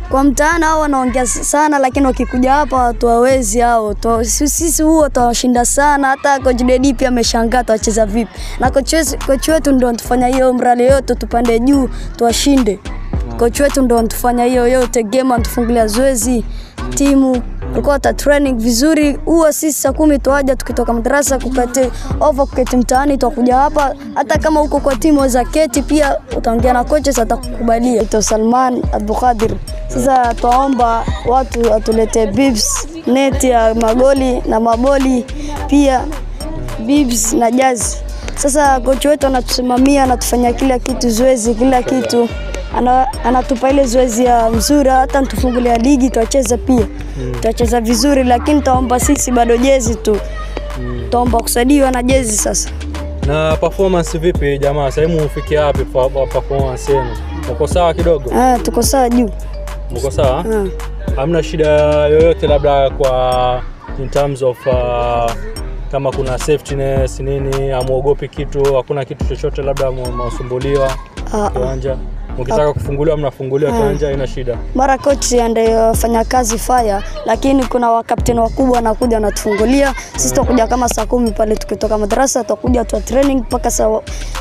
Kwa mtaani hao wanaongea sana, lakini wakikuja hapa watu hawezi hao. Sisi huo tuwashinda sana, hata coach Dedi pia ameshangaa tuwacheza vipi. Na coach wetu ndio anatufanya hiyo mrali yote tupande juu tuwashinde. Coach wetu ndio anatufanya hiyo yote, game anatufungulia zoezi, timu tulikuwa ta training vizuri. Huwa sisi saa 10 tuaje tukitoka madrasa kukate over kuketi mtaani tutakuja hapa. Hata kama uko kwa timu za keti pia utaongea na coaches atakukubalia. Ito Salman Abdulkadir. Sasa tuomba watu atulete bibs, net ya magoli na maboli pia bibs na jazi. Sasa coach wetu anatusimamia, anatufanya kila kitu, zoezi kila kitu. Anatupa ile zoezi ya mzuri, hata tufungulia ligi tuacheza pia. Tuacheza vizuri, lakini taomba sisi bado jezi tu. Taomba kusaidiwa na jezi sasa. Na performance vipi jamaa? Sasa hivi mfikia wapi performance yenu? Uko sawa kidogo? Tuko sawa juu. Mko sawa? Hamna shida yoyote labda kwa in terms of kama kuna safetyness nini, amuogopi kitu, hakuna kitu chochote labda msumbuliwa kiwanja? Mkitaka kufunguliwa mnafunguliwa kiwanja, ina shida. Mara coach ndiye fanya kazi fire, lakini kuna wakapteni wakubwa wanakuja wanatufungulia. Sisi tutakuja kama saa 10 pale tukitoka madrasa, tutakuja tu training mpaka saa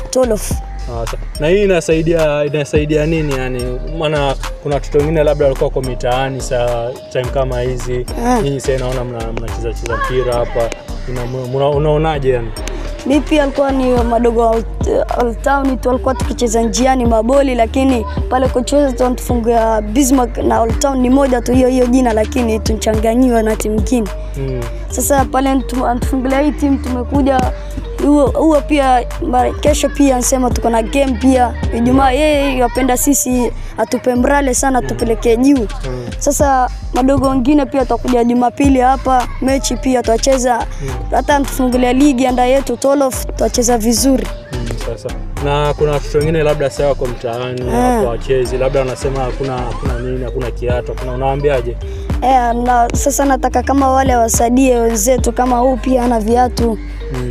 12. Na hii inasaidia nini yani? Maana kuna watu wengine labda walikuwa kwa mitaani saa time kama hizi. Nyinyi sasa naona mnacheza mpira hapa. Unaonaje yani? Mimi pia alikuwa ni madogo Old Town tu, alikuwa tukicheza njiani maboli, lakini pale coach wetu tunatufungia Bismarck na Old Town ni moja tu hiyo jina, lakini tunachanganywa na timu nyingine. Sasa pale tufungulia hii timu tumekuja huo pia kesho pia anasema tuko na game pia Ijumaa. Yeye yapenda sisi atupe mrale sana tupeleke juu. Sasa madogo wengine pia tutakuja Jumapili hapa mechi pia tutacheza. Hata tufungulia ligi anda yetu Tolof tutacheza vizuri. Sasa na kuna watu wengine labda sawa kwa mtaani kwa wachezi labda wanasema hakuna nini, hakuna kiatu, kuna unawaambiaje? Na sasa nataka kama wale wasaidie wenzetu kama huu pia ana viatu.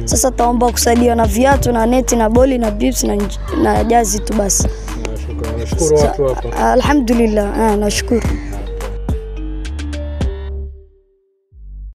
Sasa taomba kusaidia na viatu na neti na boli na bibs na jazi tu basi. Nashukuru watu hapo. Alhamdulillah, nashukuru.